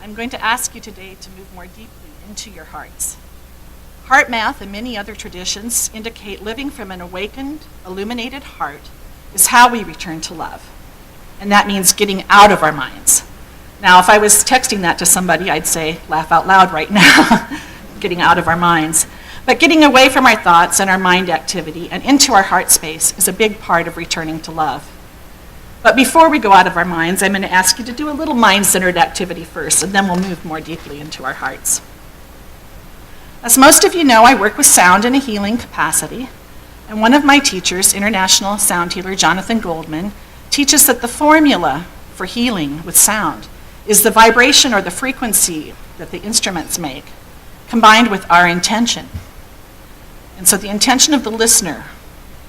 I'm going to ask you today to move more deeply into your hearts. Heart math and many other traditions indicate living from an awakened, illuminated heart is how we return to love. And that means getting out of our minds. Now, if I was texting that to somebody, I'd say, laugh out loud right now, getting out of our minds. But getting away from our thoughts and our mind activity and into our heart space is a big part of returning to love. But before we go out of our minds, I'm going to ask you to do a little mind-centered activity first, and then we'll move more deeply into our hearts. As most of you know, I work with sound in a healing capacity, and one of my teachers, international sound healer Jonathan Goldman, teaches that the formula for healing with sound is the vibration or the frequency that the instruments make, combined with our intention. And so the intention of the listener,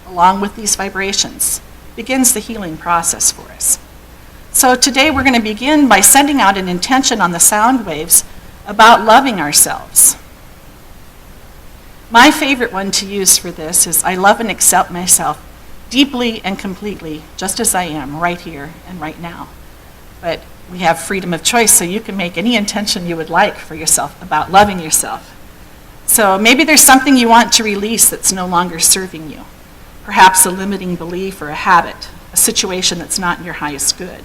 along with these vibrations, begins the healing process for us. So today we're going to begin by sending out an intention on the sound waves about loving ourselves. My favorite one to use for this is, I love and accept myself deeply and completely, just as I am, right here and right now. But we have freedom of choice, so you can make any intention you would like for yourself about loving yourself. So maybe there's something you want to release that's no longer serving you. Perhaps a limiting belief or a habit, a situation that's not in your highest good.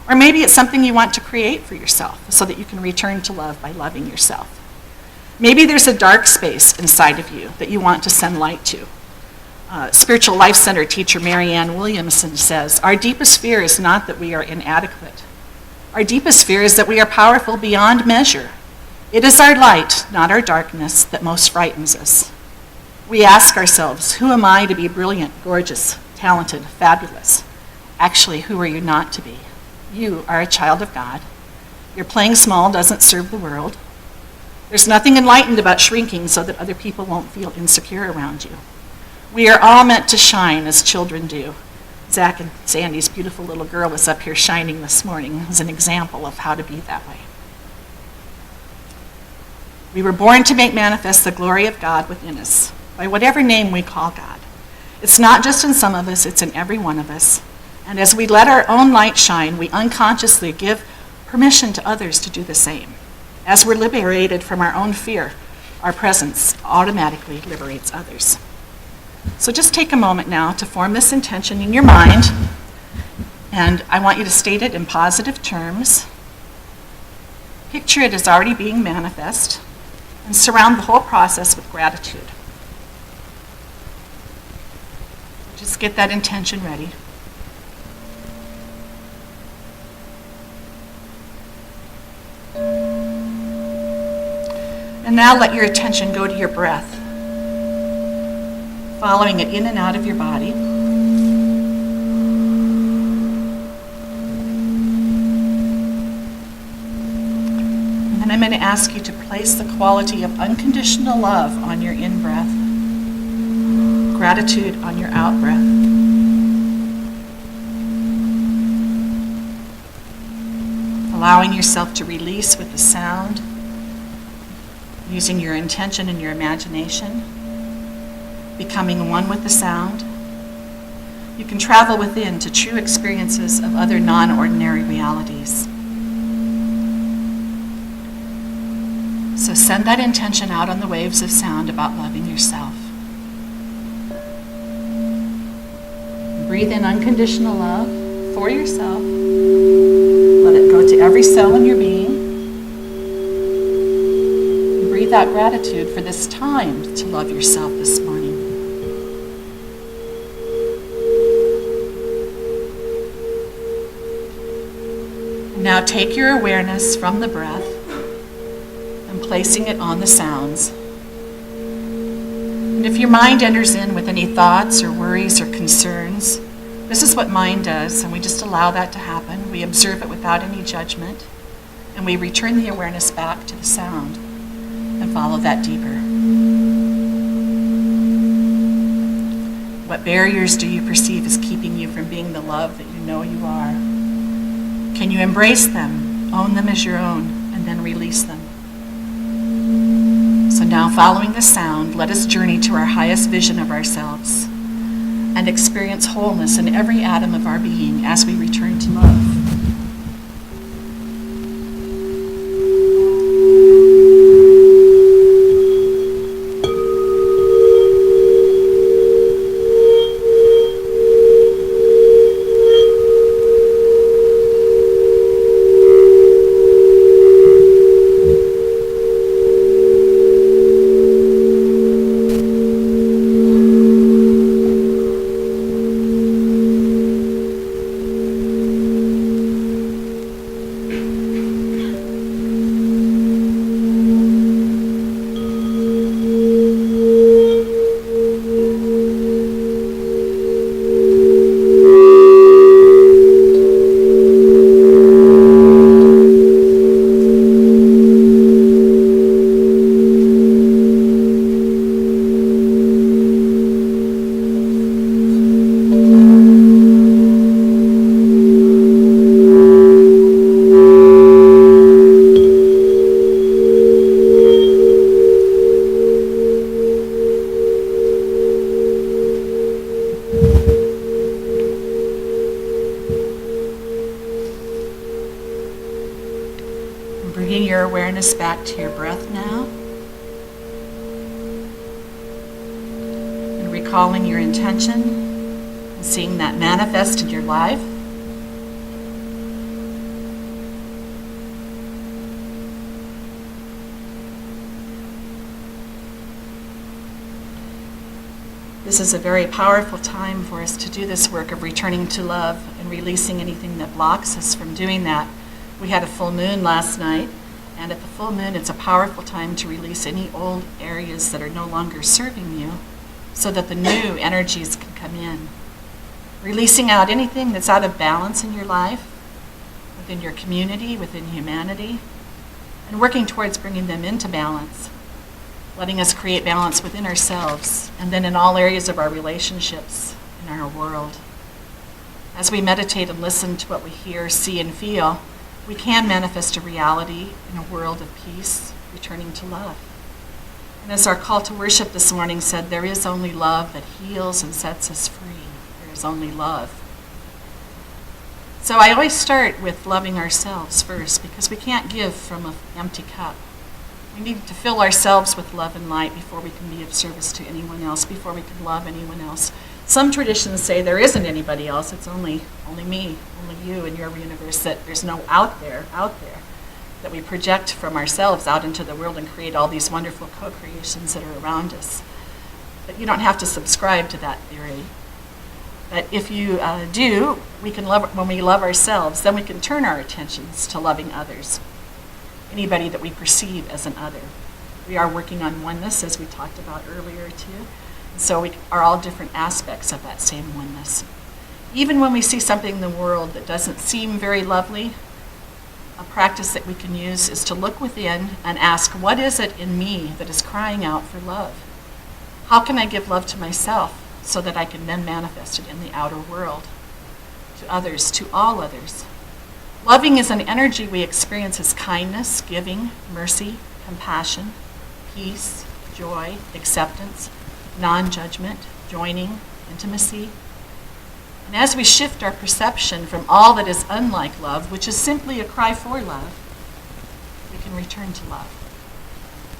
Or maybe it's something you want to create for yourself so that you can return to love by loving yourself. Maybe there's a dark space inside of you that you want to send light to. Spiritual Life Center teacher Marianne Williamson says, our deepest fear is not that we are inadequate. Our deepest fear is that we are powerful beyond measure. It is our light, not our darkness, that most frightens us. We ask ourselves, who am I to be brilliant, gorgeous, talented, fabulous? Actually, who are you not to be? You are a child of God. Your playing small doesn't serve the world. There's nothing enlightened about shrinking so that other people won't feel insecure around you. We are all meant to shine as children do. Zach and Sandy's beautiful little girl was up here shining this morning as an example of how to be that way. We were born to make manifest the glory of God within us, by whatever name we call God. It's not just in some of us, it's in every one of us. And as we let our own light shine, we unconsciously give permission to others to do the same. As we're liberated from our own fear, our presence automatically liberates others. So just take a moment now to form this intention in your mind, and I want you to state it in positive terms. Picture it as already being manifest, and surround the whole process with gratitude. Just get that intention ready. And now let your attention go to your breath, following it in and out of your body. And then I'm going to ask you to place the quality of unconditional love on your in-breath, gratitude on your out-breath. Allowing yourself to release with the sound, using your intention and your imagination, becoming one with the sound. You can travel within to true experiences of other non-ordinary realities. So send that intention out on the waves of sound about loving yourself. Breathe in unconditional love for yourself. Let it go to every cell in your being. Breathe out gratitude for this time to love yourself this morning. Now take your awareness from the breath and placing it on the sounds. And if your mind enters in with any thoughts or worries or concerns, this is what mind does, and we just allow that to happen. We observe it without any judgment, and we return the awareness back to the sound and follow that deeper. What barriers do you perceive as keeping you from being the love that you know you are? Can you embrace them, own them as your own, and then release them? So now, following the sound, let us journey to our highest vision of ourselves and experience wholeness in every atom of our being as we return to love. Bringing your awareness back to your breath now. And recalling your intention and seeing that manifest in your life. This is a very powerful time for us to do this work of returning to love and releasing anything that blocks us from doing that. We had a full moon last night, and at the full moon, it's a powerful time to release any old areas that are no longer serving you so that the new energies can come in. Releasing out anything that's out of balance in your life, within your community, within humanity, and working towards bringing them into balance. Letting us create balance within ourselves, and then in all areas of our relationships in our world. As we meditate and listen to what we hear, see, and feel, we can manifest a reality in a world of peace, returning to love. And as our call to worship this morning said, there is only love that heals and sets us free. There is only love. So I always start with loving ourselves first, because we can't give from an empty cup. We need to fill ourselves with love and light before we can be of service to anyone else, before we can love anyone else. Some traditions say there isn't anybody else, it's only me, only you in your universe, that there's no out there, that we project from ourselves out into the world and create all these wonderful co-creations that are around us. But you don't have to subscribe to that theory. But if you do, we can love, when we love ourselves, then we can turn our attentions to loving others. Anybody that we perceive as an other. We are working on oneness, as we talked about earlier too. And so we are all different aspects of that same oneness. Even when we see something in the world that doesn't seem very lovely, a practice that we can use is to look within and ask, what is it in me that is crying out for love? How can I give love to myself so that I can then manifest it in the outer world, to others, to all others? Loving is an energy we experience as kindness, giving, mercy, compassion, peace, joy, acceptance, non-judgment, joining, intimacy. And as we shift our perception from all that is unlike love, which is simply a cry for love, we can return to love.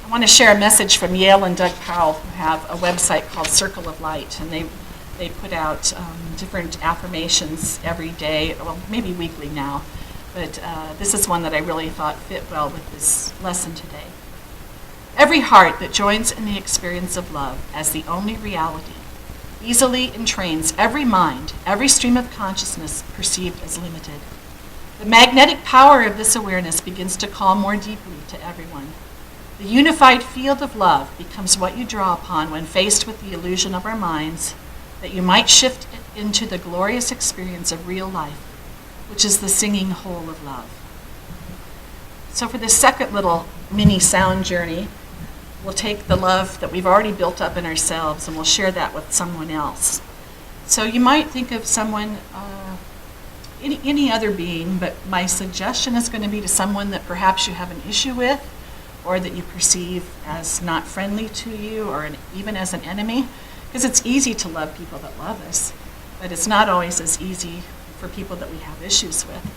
I want to share a message from Yale and Doug Powell, who have a website called Circle of Light, and they put out different affirmations every day, well, maybe weekly now. But this is one that I really thought fit well with this lesson today. Every heart that joins in the experience of love as the only reality easily entrains every mind, every stream of consciousness perceived as limited. The magnetic power of this awareness begins to call more deeply to everyone. The unified field of love becomes what you draw upon when faced with the illusion of our minds, that you might shift it into the glorious experience of real life, which is the singing whole of love. So for this second little mini sound journey, we'll take the love that we've already built up in ourselves and we'll share that with someone else. So you might think of someone, any other being, but my suggestion is going to be to someone that perhaps you have an issue with, or that you perceive as not friendly to you, or even as an enemy, because it's easy to love people that love us, but it's not always as easy for people that we have issues with.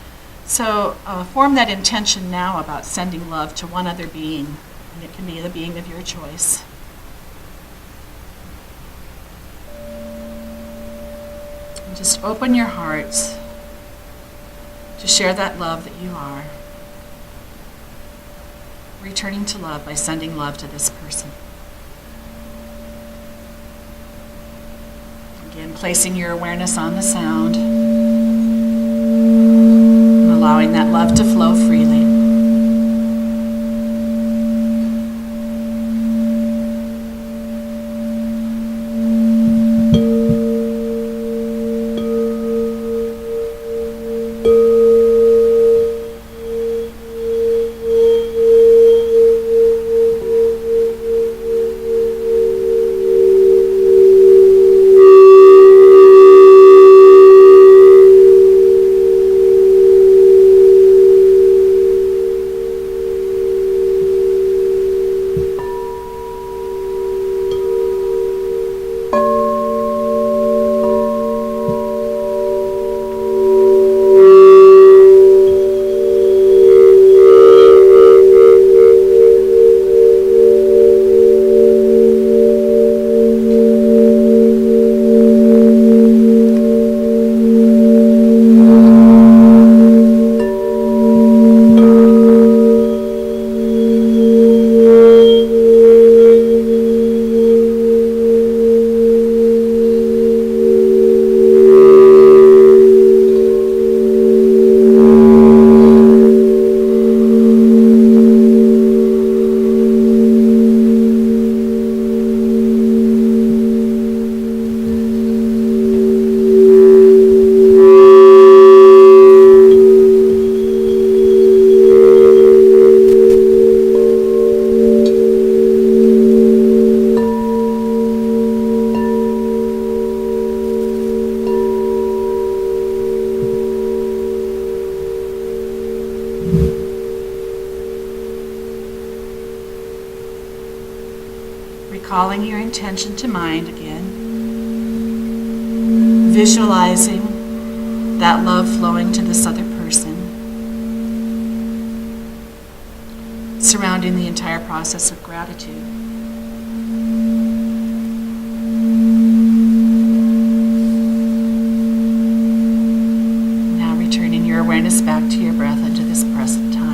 So form that intention now about sending love to one other being, and it can be the being of your choice. And just open your hearts to share that love that you are, returning to love by sending love to this person. Again, placing your awareness on the sound, and allowing that love to flow freely. calling your intention to mind again, visualizing that love flowing to this other person, surrounding the entire process of gratitude. Now returning your awareness back to your breath into this present time.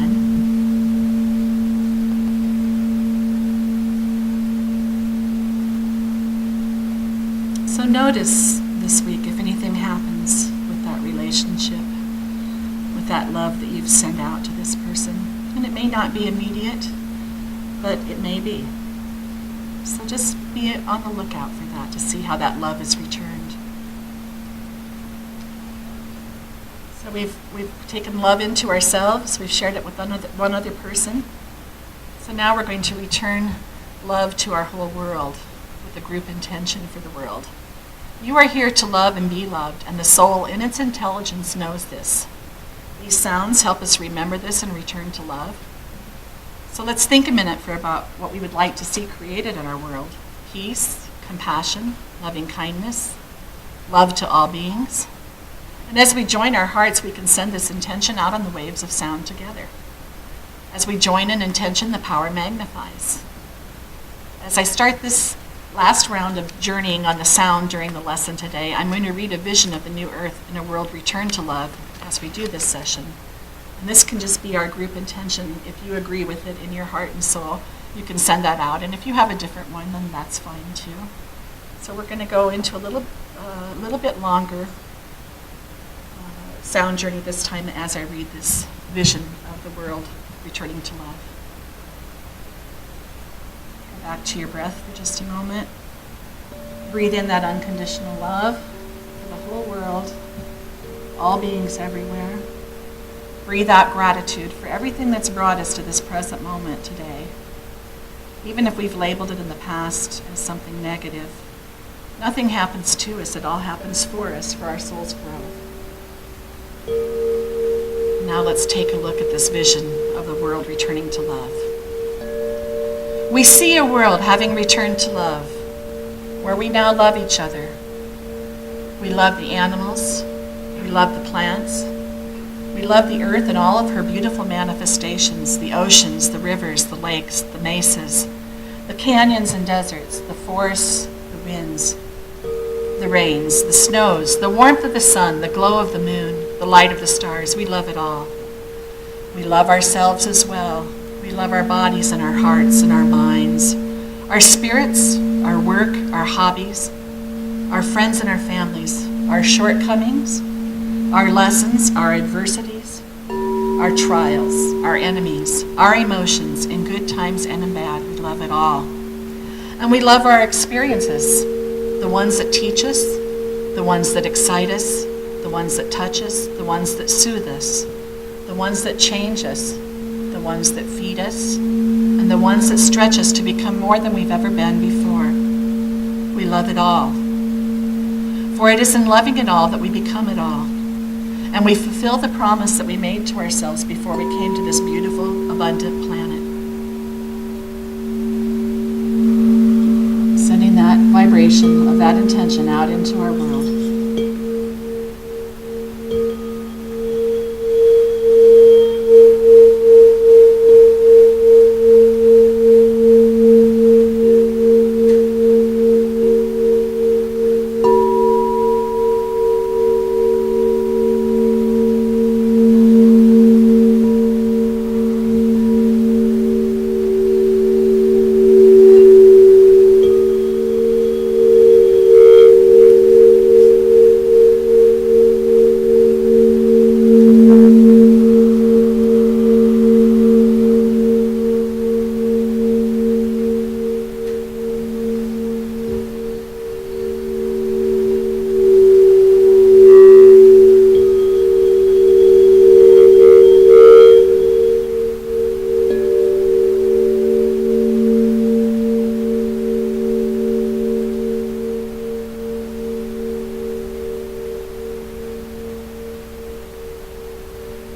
So notice this week if anything happens with that relationship, with that love that you've sent out to this person. And it may not be immediate, but it may be. So just be on the lookout for that to see how that love is returned. So we've taken love into ourselves. We've shared it with one other person. So now we're going to return love to our whole world with a group intention for the world. You are here to love and be loved, and the soul in its intelligence knows this. These sounds help us remember this and return to love. So let's think a minute about what we would like to see created in our world. Peace, compassion, loving kindness, love to all beings. And as we join our hearts, we can send this intention out on the waves of sound together. As we join an intention, the power magnifies. As I start this last round of journeying on the sound during the lesson today, I'm going to read a vision of the new earth in a world returned to love as we do this session. And this can just be our group intention. If you agree with it in your heart and soul, you can send that out. And if you have a different one, then that's fine too. So we're going to go into a little bit longer sound journey this time as I read this vision of the world returning to love. Go back to your breath for just a moment. Breathe in that unconditional love for the whole world, all beings everywhere. Breathe out gratitude for everything that's brought us to this present moment today. Even if we've labeled it in the past as something negative, nothing happens to us, it all happens for us, for our soul's growth. Now let's take a look at this vision of the world returning to love. We see a world having returned to love, where we now love each other. We love the animals, we love the plants, we love the earth and all of her beautiful manifestations, the oceans, the rivers, the lakes, the mesas, the canyons and deserts, the forests, the winds, the rains, the snows, the warmth of the sun, the glow of the moon, the light of the stars. We love it all. We love ourselves as well. We love our bodies and our hearts and our minds, our spirits, our work, our hobbies, our friends and our families, our shortcomings, our lessons, our adversities, our trials, our enemies, our emotions in good times and in bad. We love it all. And we love our experiences, the ones that teach us, the ones that excite us, the ones that touch us, the ones that soothe us, the ones that change us, the ones that feed us, and the ones that stretch us to become more than we've ever been before. We love it all. For it is in loving it all that we become it all. And we fulfill the promise that we made to ourselves before we came to this beautiful, abundant planet. Sending that vibration of that intention out into our world.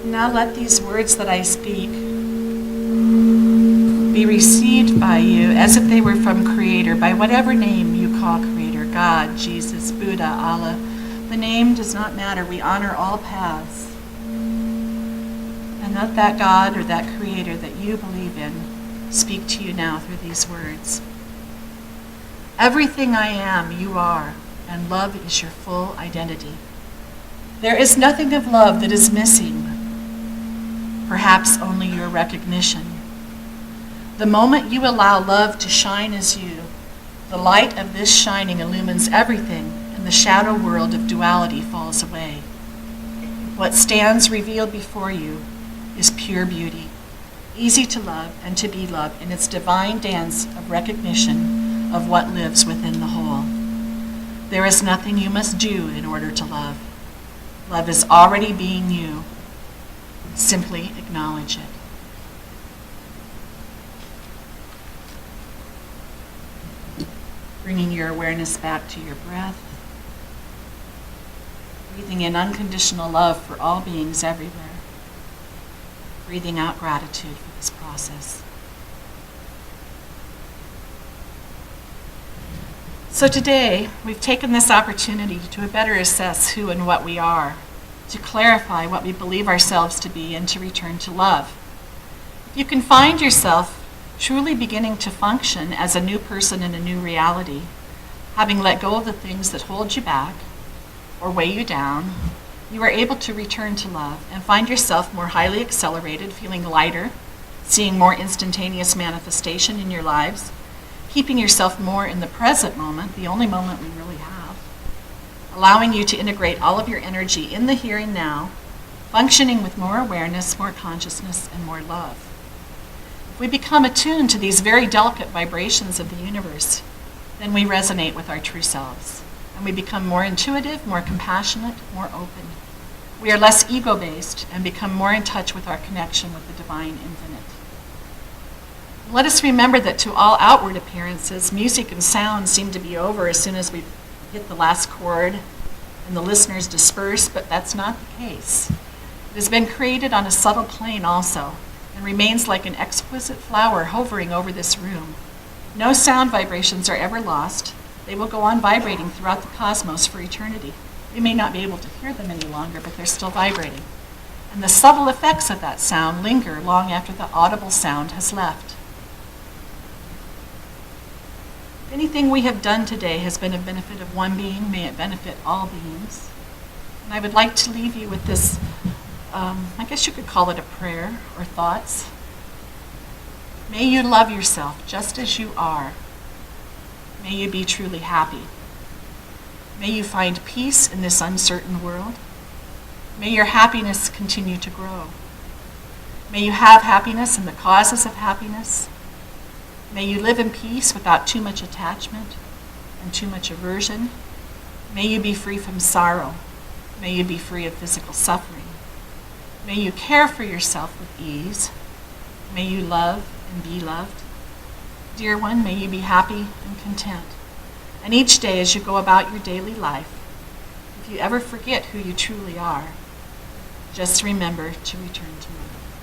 Now let these words that I speak be received by you as if they were from Creator, by whatever name you call Creator, God, Jesus, Buddha, Allah. The name does not matter. We honor all paths. And let that God or that Creator that you believe in speak to you now through these words. Everything I am, you are, and love is your full identity. There is nothing of love that is missing, perhaps only your recognition. The moment you allow love to shine as you, the light of this shining illumines everything, and the shadow world of duality falls away. What stands revealed before you is pure beauty, easy to love and to be loved in its divine dance of recognition of what lives within the whole. There is nothing you must do in order to love. Love is already being you. Simply acknowledge it. Bringing your awareness back to your breath. Breathing in unconditional love for all beings everywhere. Breathing out gratitude for this process. So today, we've taken this opportunity to better assess who and what we are, to clarify what we believe ourselves to be, and to return to love. If you can find yourself truly beginning to function as a new person in a new reality, having let go of the things that hold you back or weigh you down, you are able to return to love and find yourself more highly accelerated, feeling lighter, seeing more instantaneous manifestation in your lives, keeping yourself more in the present moment, the only moment we really have, allowing you to integrate all of your energy in the here and now, functioning with more awareness, more consciousness, and more love. If we become attuned to these very delicate vibrations of the universe, then we resonate with our true selves, and we become more intuitive, more compassionate, more open. We are less ego-based and become more in touch with our connection with the divine infinite. Let us remember that to all outward appearances, music and sound seem to be over as soon as we hit the last chord and the listeners disperse, but that's not the case. It has been created on a subtle plane also, and remains like an exquisite flower hovering over this room. No sound vibrations are ever lost. They will go on vibrating throughout the cosmos for eternity. We may not be able to hear them any longer, but they're still vibrating. And the subtle effects of that sound linger long after the audible sound has left. If anything we have done today has been a benefit of one being, may it benefit all beings. And I would like to leave you with this, I guess you could call it a prayer or thoughts. May you love yourself just as you are. May you be truly happy. May you find peace in this uncertain world. May your happiness continue to grow. May you have happiness and the causes of happiness. May you live in peace without too much attachment and too much aversion. May you be free from sorrow. May you be free of physical suffering. May you care for yourself with ease. May you love and be loved. Dear one, may you be happy and content. And each day as you go about your daily life, if you ever forget who you truly are, just remember to return to love.